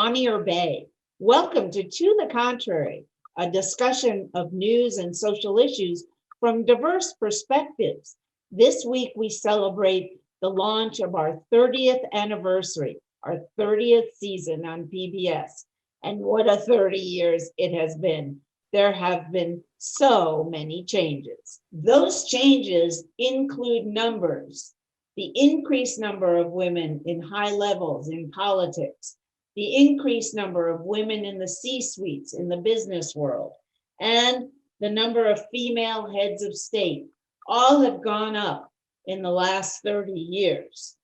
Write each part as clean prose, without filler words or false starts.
Bonnier Bay. Welcome to the Contrary, a discussion of news and social issues from diverse perspectives. This week we celebrate the launch of our 30th anniversary, our 30th season on PBS. And what a 30 years it has been. There have been so many changes. Those changes include numbers, the increased number of women in high levels in politics, the increased number of women in the C-suites in the business world, and the number of female heads of state. All have gone up in the last 30 years.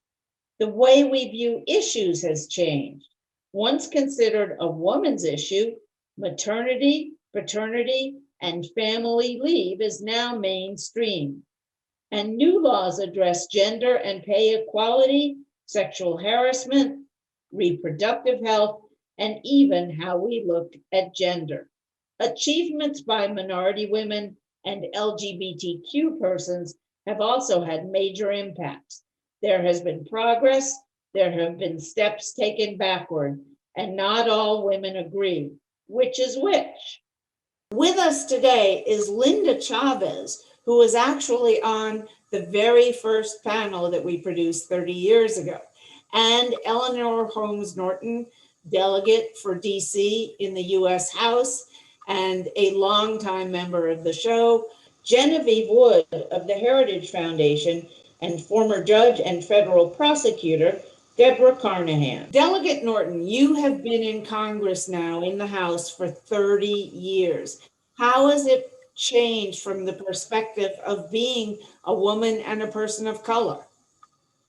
The way we view issues has changed. Once considered a woman's issue, maternity, paternity, and family leave is now mainstream. And new laws address gender and pay equality, sexual harassment, reproductive health, and even how we look at gender. Achievements by minority women and LGBTQ persons have also had major impacts. There has been progress, there have been steps taken backward, and not all women agree. Which is which? With us today is Linda Chavez, who was actually on the very first panel that we produced 30 years ago, and Eleanor Holmes Norton, delegate for DC in the US House, and a longtime member of the show, Genevieve Wood of the Heritage Foundation, and former judge and federal prosecutor, Debra Carnahan. Delegate Norton, you have been in Congress now in the House for 30 years. How has it changed from the perspective of being a woman and a person of color?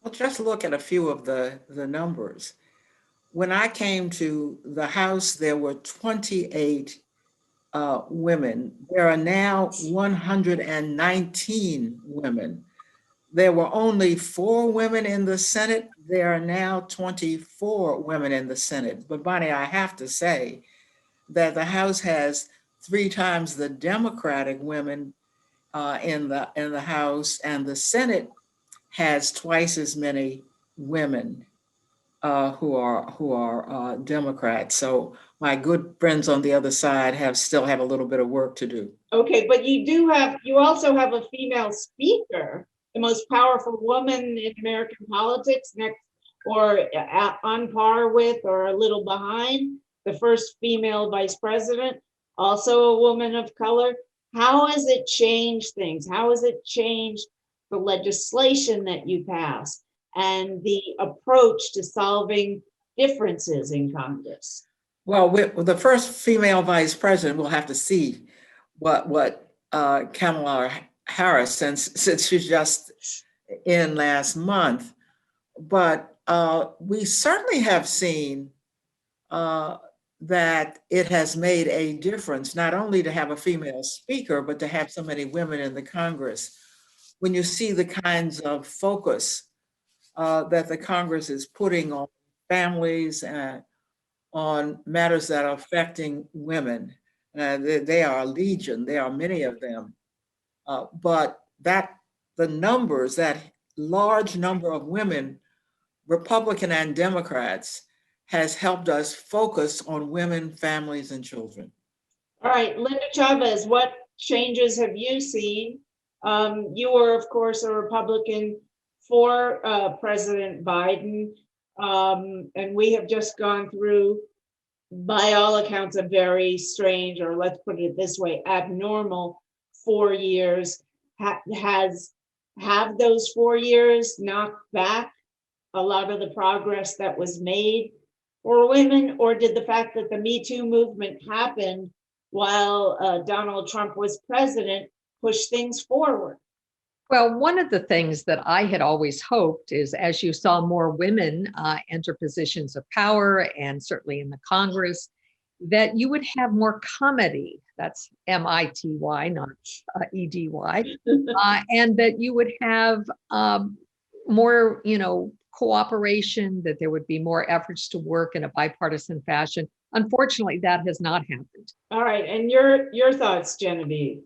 Well, just look at a few of the numbers. When I came to the House, there were 28 women. There are now 119 women. There were only 4 women in the Senate. There are now 24 women in the Senate. But Bonnie, I have to say that the House has 3 times the Democratic women in the House, and the Senate has twice as many women who are Democrats. So my good friends on the other side still have a little bit of work to do. Okay, but you also have a female speaker, the most powerful woman in American politics, next or on par with or a little behind the first female vice president, also a woman of color. How has it changed things? How has it changed the legislation that you pass and the approach to solving differences in Congress? Well, the first female vice president, we'll have to see what Kamala Harris, since she's just in last month. But we certainly have seen that it has made a difference, not only to have a female speaker, but to have so many women in the Congress. When you see the kinds of focus that the Congress is putting on families and on matters that are affecting women, they are legion, there are many of them. But that large number of women, Republican and Democrats, has helped us focus on women, families, and children. All right, Linda Chavez, what changes have you seen? You were, of course, a Republican for President Biden, and we have just gone through, by all accounts, a very strange, or let's put it this way, abnormal 4 years. Have those 4 years knocked back a lot of the progress that was made for women, or did the fact that the MeToo movement happened while Donald Trump was president push things forward? Well, one of the things that I had always hoped is, as you saw more women enter positions of power, and certainly in the Congress, that you would have more comity. That's M-I-T-Y, not E-D-Y. And that you would have more, cooperation, that there would be more efforts to work in a bipartisan fashion. Unfortunately, that has not happened. All right, and your thoughts, Genevieve?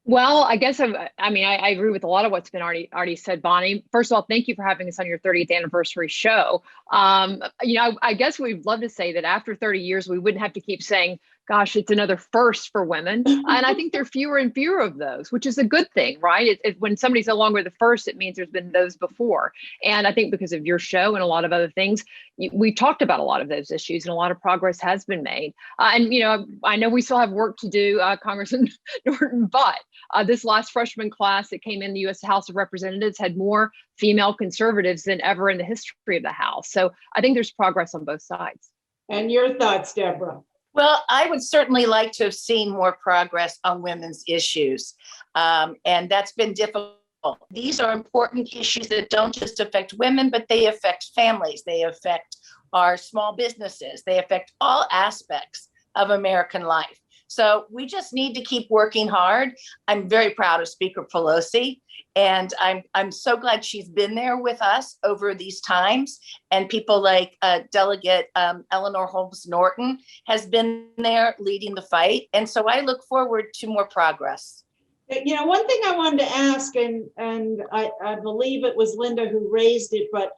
Well, I guess I agree with a lot of what's been already said, Bonnie. First of all, thank you for having us on your 30th anniversary show. I guess we'd love to say that after 30 years, we wouldn't have to keep saying, "Gosh, it's another first for women," and I think there are fewer and fewer of those, which is a good thing, right? When somebody's no longer the first, it means there's been those before. And I think because of your show and a lot of other things, we talked about a lot of those issues, and a lot of progress has been made. I know we still have work to do, Congressman Norton, but this last freshman class that came in the U.S. House of Representatives had more female conservatives than ever in the history of the House. So I think there's progress on both sides. And your thoughts, Deborah? Well, I would certainly like to have seen more progress on women's issues. And that's been difficult. These are important issues that don't just affect women, but they affect families. They affect our small businesses. They affect all aspects of American life. So we just need to keep working hard. I'm very proud of Speaker Pelosi, and I'm so glad she's been there with us over these times. And people like Delegate Eleanor Holmes Norton has been there leading the fight. And so I look forward to more progress. One thing I wanted to ask, and I believe it was Linda who raised it, but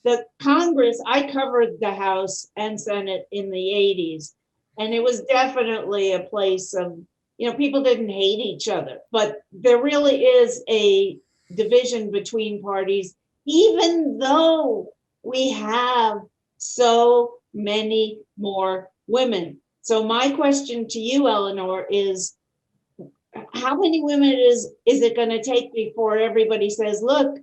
the Congress, I covered the House and Senate in the 80s. And it was definitely a place of, people didn't hate each other, but there really is a division between parties, even though we have so many more women. So my question to you, Eleanor, is how many women is it going to take before everybody says, look,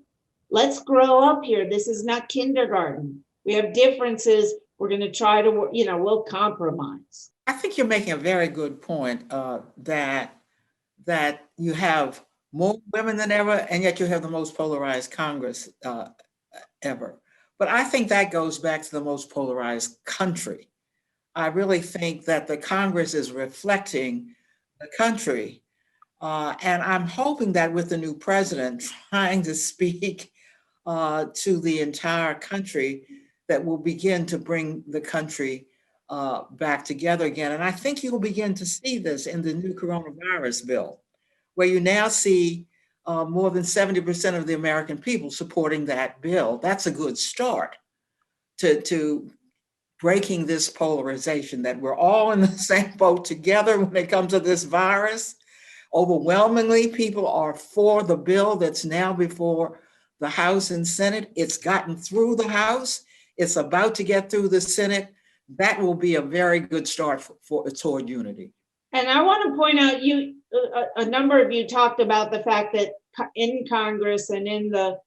let's grow up here. This is not kindergarten. We have differences. We're going to try to, we'll compromise. I think you're making a very good point that you have more women than ever, and yet you have the most polarized Congress ever. But I think that goes back to the most polarized country. I really think that the Congress is reflecting the country. And I'm hoping that with the new president trying to speak to the entire country, that will begin to bring the country back together again. And I think you'll begin to see this in the new coronavirus bill, where you now see more than 70% of the American people supporting that bill. That's a good start to breaking this polarization, that we're all in the same boat together when it comes to this virus. Overwhelmingly, people are for the bill that's now before the House and Senate. It's gotten through the House. It's about to get through the Senate. That will be a very good start toward unity. And I want to point out, a number of you talked about the fact that in Congress and in the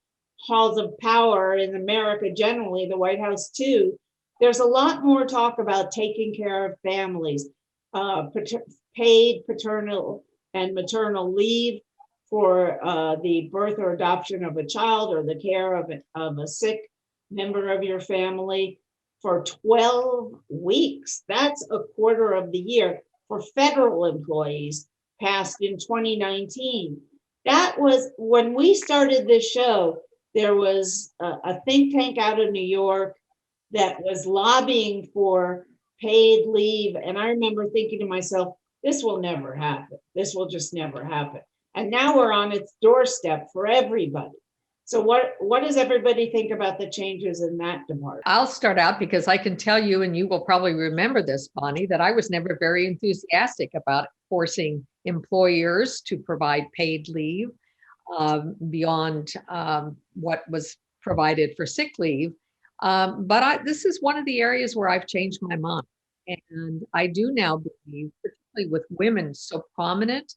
halls of power in America generally, the White House too, there's a lot more talk about taking care of families, paid paternal and maternal leave for the birth or adoption of a child or the care of a sick member of your family for 12 weeks. That's a quarter of the year for federal employees, passed in 2019. That was when we started this show. There was a think tank out of New York that was lobbying for paid leave. And I remember thinking to myself, this will never happen. This will just never happen. And now we're on its doorstep for everybody. So what does everybody think about the changes in that department? I'll start out because I can tell you, and you will probably remember this, Bonnie, that I was never very enthusiastic about forcing employers to provide paid leave beyond what was provided for sick leave. But this is one of the areas where I've changed my mind. And I do now believe, particularly with women so prominent,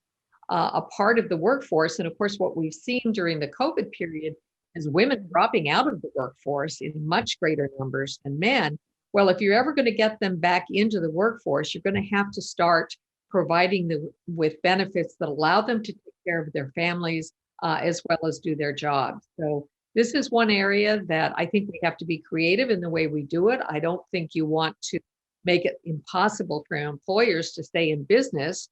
a part of the workforce. And of course, what we've seen during the COVID period is women dropping out of the workforce in much greater numbers than men. Well, if you're ever going to get them back into the workforce, you're going to have to start providing them with benefits that allow them to take care of their families as well as do their jobs. So this is one area that I think we have to be creative in the way we do it. I don't think you want to make it impossible for employers to stay in business.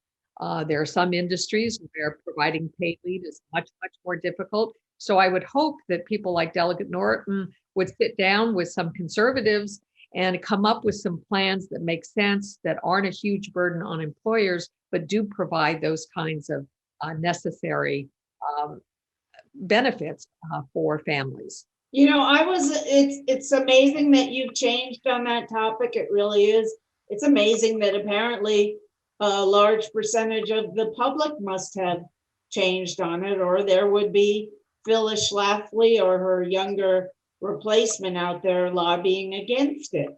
There are some industries where providing paid leave is much, much more difficult. So I would hope that people like Delegate Norton would sit down with some conservatives and come up with some plans that make sense, that aren't a huge burden on employers, but do provide those kinds of necessary benefits for families. It's amazing that you've changed on that topic. It really is. It's amazing that apparently a large percentage of the public must have changed on it, or there would be Phyllis Schlafly or her younger replacement out there lobbying against it.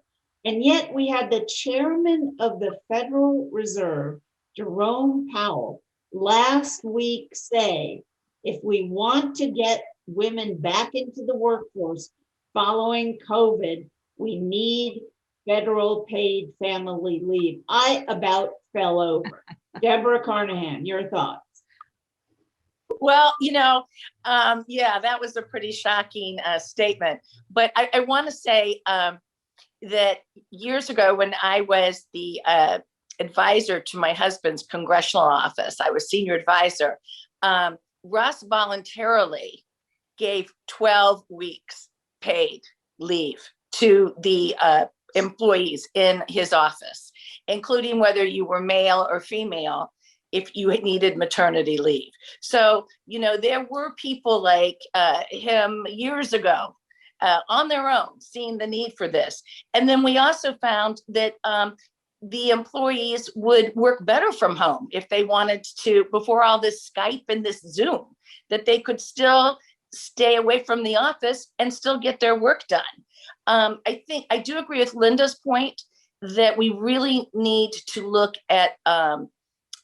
And yet we had the chairman of the Federal Reserve, Jerome Powell, last week say, if we want to get women back into the workforce following COVID, we need federal paid family leave. I about fell over. Debra Carnahan, your thoughts? Well, yeah, that was a pretty shocking statement. But I want to say that years ago, when I was the advisor to my husband's congressional office, I was senior advisor, Russ voluntarily gave 12 weeks paid leave to the employees in his office, including whether you were male or female, if you needed maternity leave. So, there were people like him years ago on their own, seeing the need for this. And then we also found that the employees would work better from home if they wanted to, before all this Skype and this Zoom, that they could still stay away from the office and still get their work done. I do agree with Linda's point that we really need to look at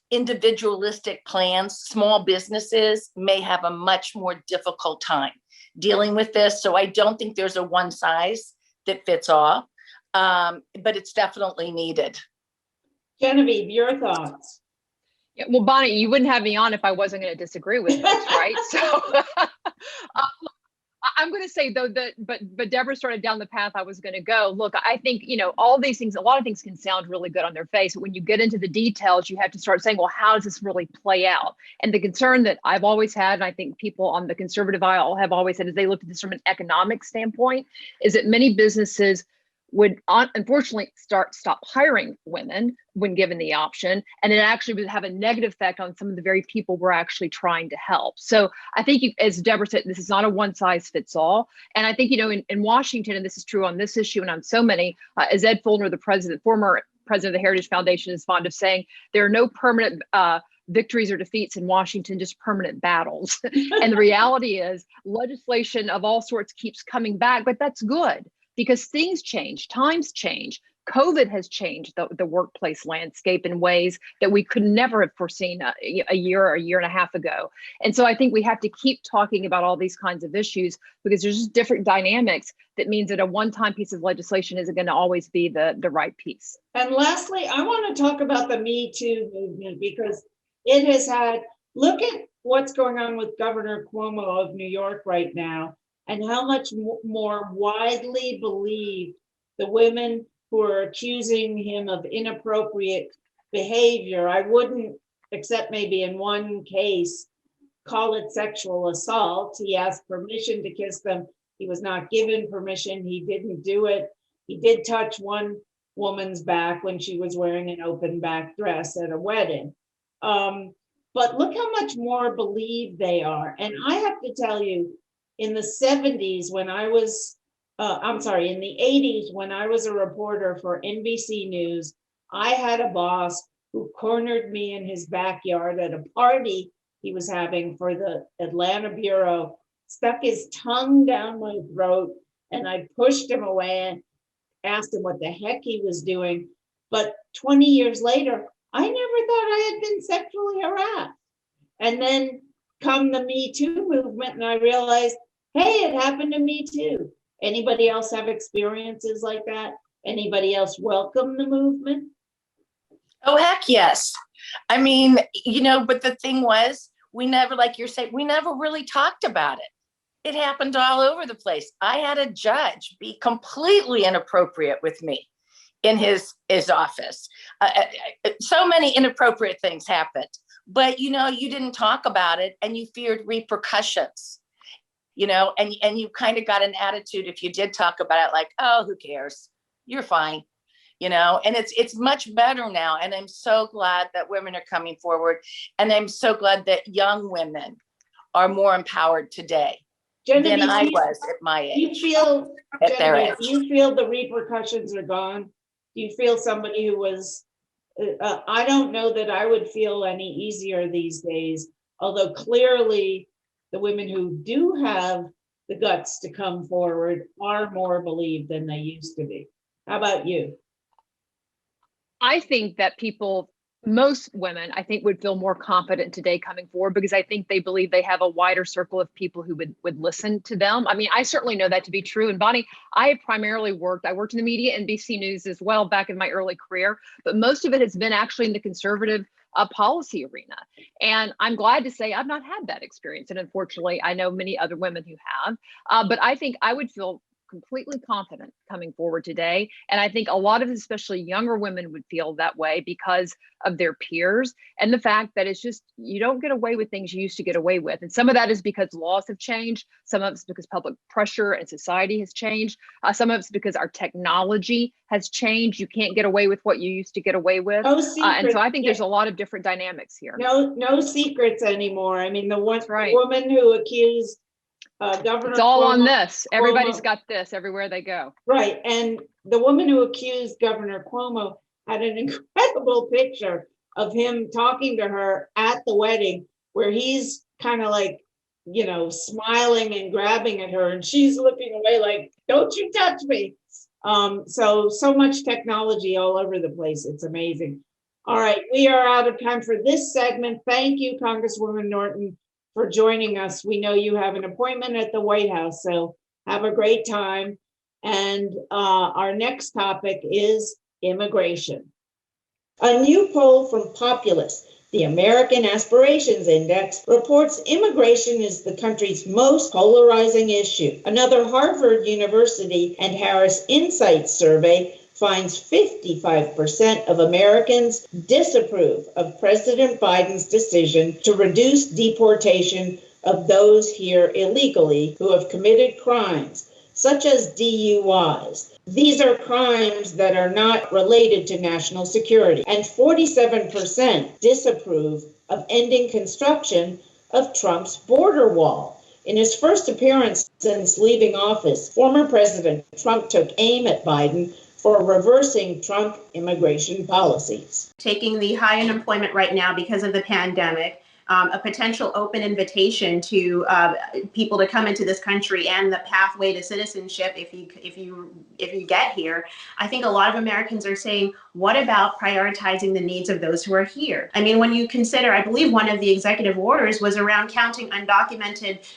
individualistic plans. Small businesses may have a much more difficult time dealing with this. So I don't think there's a one size that fits all, but it's definitely needed. Genevieve, your thoughts? Yeah, well, Bonnie, you wouldn't have me on if I wasn't going to disagree with this, right? So I'm going to say though that, but Debra started down the path I was going to go. Look, I think, all these things, a lot of things can sound really good on their face. But when you get into the details, you have to start saying, well, how does this really play out? And the concern that I've always had, and I think people on the conservative aisle have always had, as they look at this from an economic standpoint, is that many businesses would unfortunately stop hiring women when given the option, and it actually would have a negative effect on some of the very people we're actually trying to help. So I think, as Debra said, this is not a one size fits all. And I think, in Washington, and this is true on this issue and on so many, as Ed Fullner, the former president of the Heritage Foundation, is fond of saying, there are no permanent victories or defeats in Washington, just permanent battles. And the reality is legislation of all sorts keeps coming back, but that's good, because things change, times change. COVID has changed the workplace landscape in ways that we could never have foreseen a year or a year and a half ago. And so I think we have to keep talking about all these kinds of issues, because there's just different dynamics. That means that a one-time piece of legislation isn't going to always be the right piece. And lastly, I want to talk about the Me Too movement, because it has look at what's going on with Governor Cuomo of New York right now, and how much more widely believed the women who are accusing him of inappropriate behavior. I wouldn't, except maybe in one case, call it sexual assault. He asked permission to kiss them. He was not given permission. He didn't do it. He did touch one woman's back when she was wearing an open back dress at a wedding. But look how much more believed they are. And I have to tell you, in the 70s, when I was, in the 80s, when I was a reporter for NBC News, I had a boss who cornered me in his backyard at a party he was having for the Atlanta Bureau, stuck his tongue down my throat, and I pushed him away and asked him what the heck he was doing. But 20 years later, I never thought I had been sexually harassed. And then come the Me Too movement, and I realized, hey, it happened to me too. Anybody else have experiences like that? Anybody else welcome the movement? Oh, heck yes. I mean, but the thing was, we never, like you're saying, we never really talked about it. It happened all over the place. I had a judge be completely inappropriate with me in his office. So many inappropriate things happened, but you didn't talk about it, and you feared repercussions. And you kind of got an attitude if you did talk about it, like, oh, who cares? You're fine. and it's much better now. And I'm so glad that women are coming forward. And I'm so glad that young women are more empowered today Genevieve, than I was at my age. At their age. Do you feel the repercussions are gone? Do you feel somebody who was, I don't know that I would feel any easier these days, although clearly the women who do have the guts to come forward are more believed than they used to be. How about you? I think that most women, I think, would feel more confident today coming forward because I think they believe they have a wider circle of people who would listen to them. I mean, I certainly know that to be true. And Bonnie, I have primarily worked in the media, NBC News as well, back in my early career, but most of it has been actually in the conservative policy arena. And I'm glad to say I've not had that experience. And unfortunately, I know many other women who have, but I think I would feel completely confident coming forward today. And I think a lot of especially younger women would feel that way because of their peers and the fact that it's just, you don't get away with things you used to get away with. And some of that is because laws have changed. Some of it's because public pressure and society has changed. Some of it's because our technology has changed. You can't get away with what you used to get away with. No and so I think there's a lot of different dynamics here. No secrets anymore. I mean, the right. woman who accused Governor It's all Cuomo, on this. Everybody's got this everywhere they go. Right. And the woman who accused Governor Cuomo had an incredible picture of him talking to her at the wedding where he's kind of like, smiling and grabbing at her and she's looking away like, don't you touch me. So much technology all over the place. It's amazing. All right. We are out of time for this segment. Thank you, Congresswoman Norton, for joining us. We know you have an appointment at the White House, so have a great time. And our next topic is immigration. A new poll from Populus, the American Aspirations Index, reports immigration is the country's most polarizing issue. Another Harvard University and Harris Insights survey finds 55% of Americans disapprove of President Biden's decision to reduce deportation of those here illegally who have committed crimes, such as DUIs. These are crimes that are not related to national security. And 47% disapprove of ending construction of Trump's border wall. In his first appearance since leaving office, former President Trump took aim at Biden for reversing Trump immigration policies. Taking the high unemployment right now because of the pandemic, a potential open invitation to people to come into this country and the pathway to citizenship if you get here. I think a lot of Americans are saying, what about prioritizing the needs of those who are here? I mean, when you consider, I believe one of the executive orders was around counting undocumented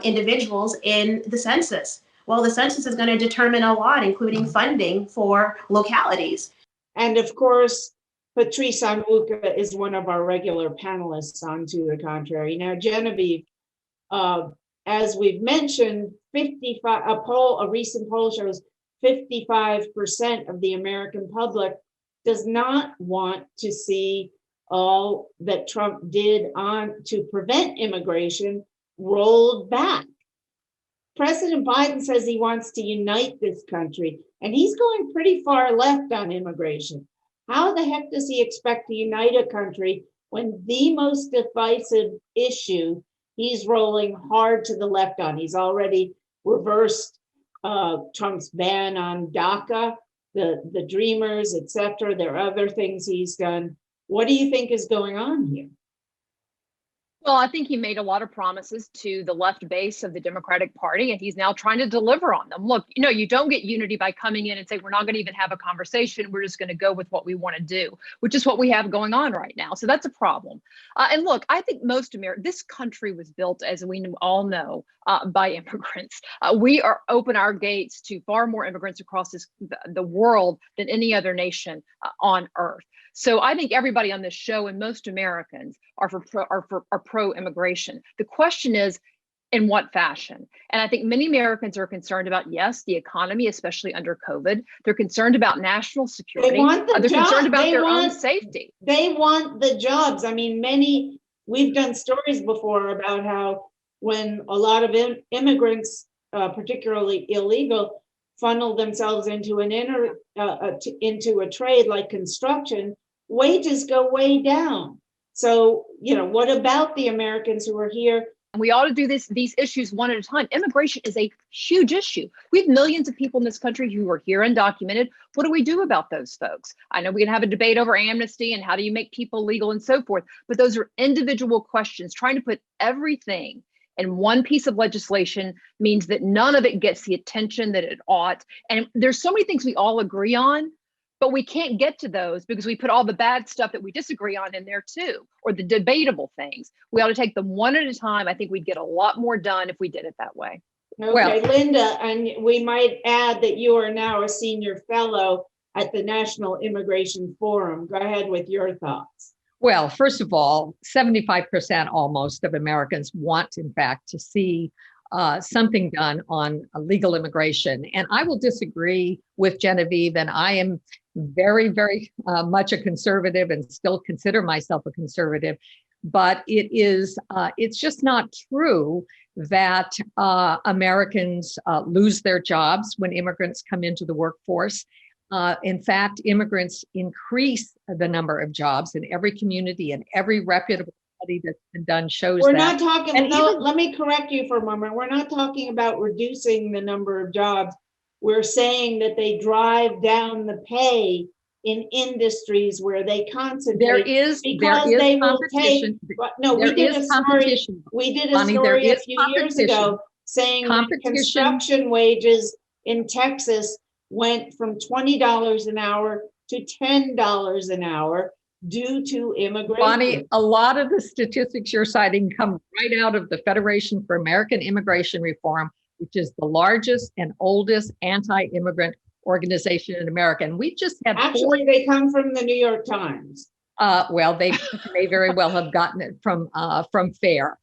individuals in the census. Well, the census is going to determine a lot, including funding for localities. And of course, Patrice Onwuka is one of our regular panelists on To the Contrary. Now, Genevieve, as we've mentioned, a recent poll shows 55% of the American public does not want to see all that Trump did to prevent immigration rolled back. President Biden says he wants to unite this country, and he's going pretty far left on immigration. How the heck does he expect to unite a country when the most divisive issue he's rolling hard to the left on? He's already reversed Trump's ban on DACA, the Dreamers, etc. There are other things he's done. What do you think is going on here? Well, I think he made a lot of promises to the left base of the Democratic Party, and he's now trying to deliver on them. Look, you don't get unity by coming in and saying, we're not going to even have a conversation. We're just going to go with what we want to do, which is what we have going on right now. So that's a problem. And look, I think this country was built, as we all know, by immigrants. We open our gates to far more immigrants across the world than any other nation on earth. So I think everybody on this show and most Americans are pro-immigration. The question is, in what fashion? And I think many Americans are concerned about, yes, the economy, especially under COVID. They're concerned about national security. They're concerned about their own safety. They want the jobs. I mean, we've done stories before about how when a lot of immigrants, particularly illegal, funnel themselves into into a trade like construction, wages go way down. So, what about the Americans who are here? And we ought to do these issues one at a time. Immigration is a huge issue. We have millions of people in this country who are here undocumented. What do we do about those folks? I know we can have a debate over amnesty and how do you make people legal and so forth, but those are individual questions. Trying to put everything in one piece of legislation means that none of it gets the attention that it ought. And there's so many things we all agree on, but we can't get to those because we put all the bad stuff that we disagree on in there too, or the debatable things. We ought to take them one at a time. I think we'd get a lot more done if we did it that way. Okay, well, Linda, and we might add that you are now a senior fellow at the National Immigration Forum. Go ahead with your thoughts. Well, first of all, 75% almost of Americans want, in fact, to see something done on legal immigration. And I will disagree with Genevieve, and I am very, very much a conservative and still consider myself a conservative. But it's just not true that Americans lose their jobs when immigrants come into the workforce. In fact, immigrants increase the number of jobs in every community, and every reputable study that's been done shows that. We're not talking, let me correct you for a moment. We're not talking about reducing the number of jobs. We're saying that they drive down the pay in industries where they concentrate. There is competition. We did a story a few years ago saying that construction wages in Texas went from $20 an hour to $10 an hour due to immigration. Bonnie, a lot of the statistics you're citing come right out of the Federation for American Immigration Reform, which is the largest and oldest anti-immigrant organization in America. And we just had they come from the New York Times. Well, they may very well have gotten it from FAIR.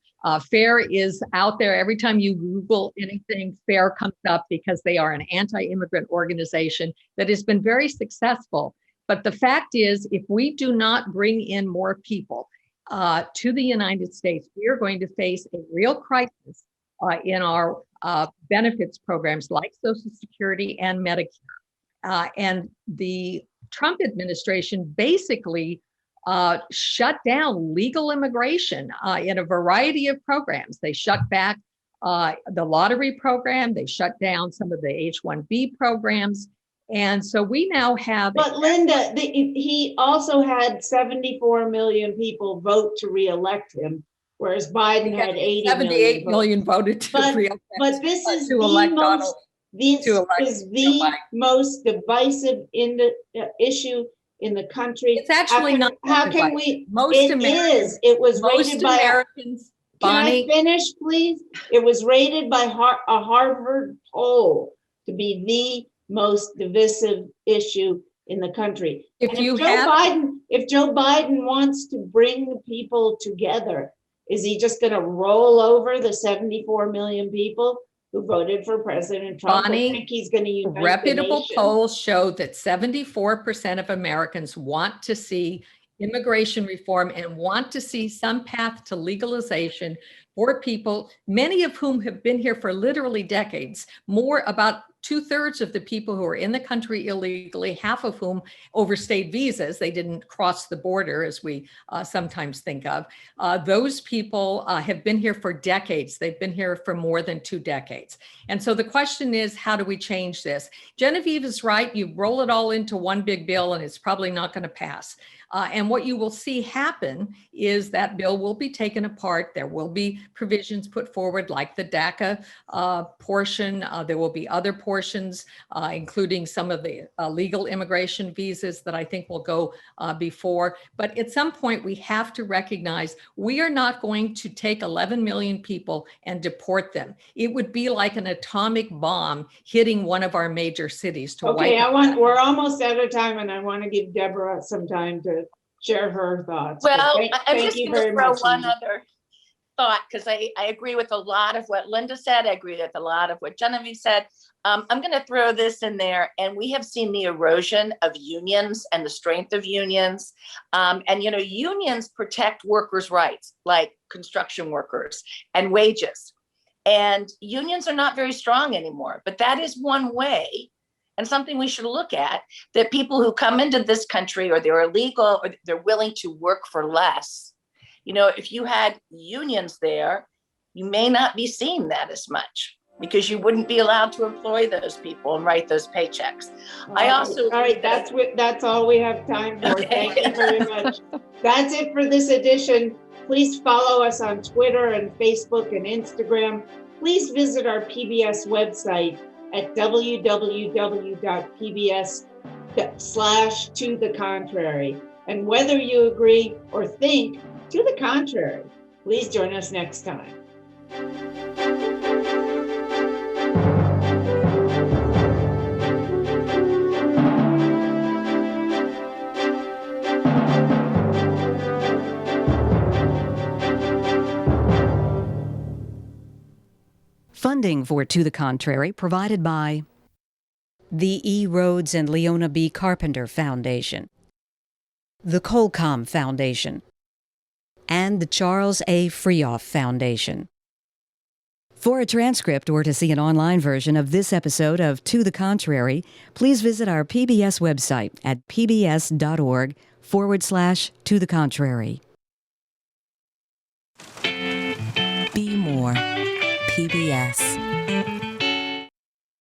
FAIR is out there. Every time you Google anything, FAIR comes up because they are an anti-immigrant organization that has been very successful. But the fact is, if we do not bring in more people to the United States, we are going to face a real crisis in our benefits programs like Social Security and Medicare. And the Trump administration basically shut down legal immigration in a variety of programs. They shut back the lottery program. They shut down some of the H-1B programs. And so we now have. But Linda, he also had 74 million people vote to reelect him, whereas Biden had 78 million voted to reelect. But this is the most divisive issue in the country. It's actually not. How can we? Most Americans. It was rated by Americans. Bonnie, can I finish, please? It was rated by a Harvard poll to be the most divisive issue in the country. If Joe Biden wants to bring the people together, is he just going to roll over the 74 million people who voted for President Trump? Bonnie, I think he's going to unite reputable the nation. polls show that 74% of Americans want to see immigration reform and want to see some path to legalization for people, many of whom have been here for literally decades. About 2/3 of the people who are in the country illegally, half of whom overstayed visas. They didn't cross the border, as we sometimes think of. Those people have been here for decades. They've been here for more than 2 decades. And so the question is, how do we change this? Genevieve is right. You roll it all into one big bill and it's probably not going to pass. And what you will see happen is that bill will be taken apart. There will be provisions put forward like the DACA portion. There will be other portions, including some of the legal immigration visas that I think will go before. But at some point, we have to recognize we are not going to take 11 million people and deport them. It would be like an atomic bomb hitting one of our major cities to wipe out. We're almost out of time, and I want to give Debra some time to share her thoughts. Well, I'm just going to throw one other thought, because I agree with a lot of what Linda said. I agree with a lot of what Genevieve said. I'm going to throw this in there. And we have seen the erosion of unions and the strength of unions. And, unions protect workers' rights, like construction workers, and wages. And unions are not very strong anymore, but that is one way and something we should look at, that people who come into this country, or they're illegal, or they're willing to work for less. If you had unions there, you may not be seeing that as much, because you wouldn't be allowed to employ those people and write those paychecks. All right, that's all we have time for. Okay. Thank you very much. That's it for this edition. Please follow us on Twitter and Facebook and Instagram. Please visit our PBS website at www.pbs.com/tothecontrary. And whether you agree or think to the contrary, please join us next time. Funding for To the Contrary provided by the E. Rhodes and Leona B. Carpenter Foundation, the Colcom Foundation, and the Charles A. Freoff Foundation. For a transcript or to see an online version of this episode of To the Contrary, please visit our PBS website at pbs.org/To the Contrary. Be more. PBS.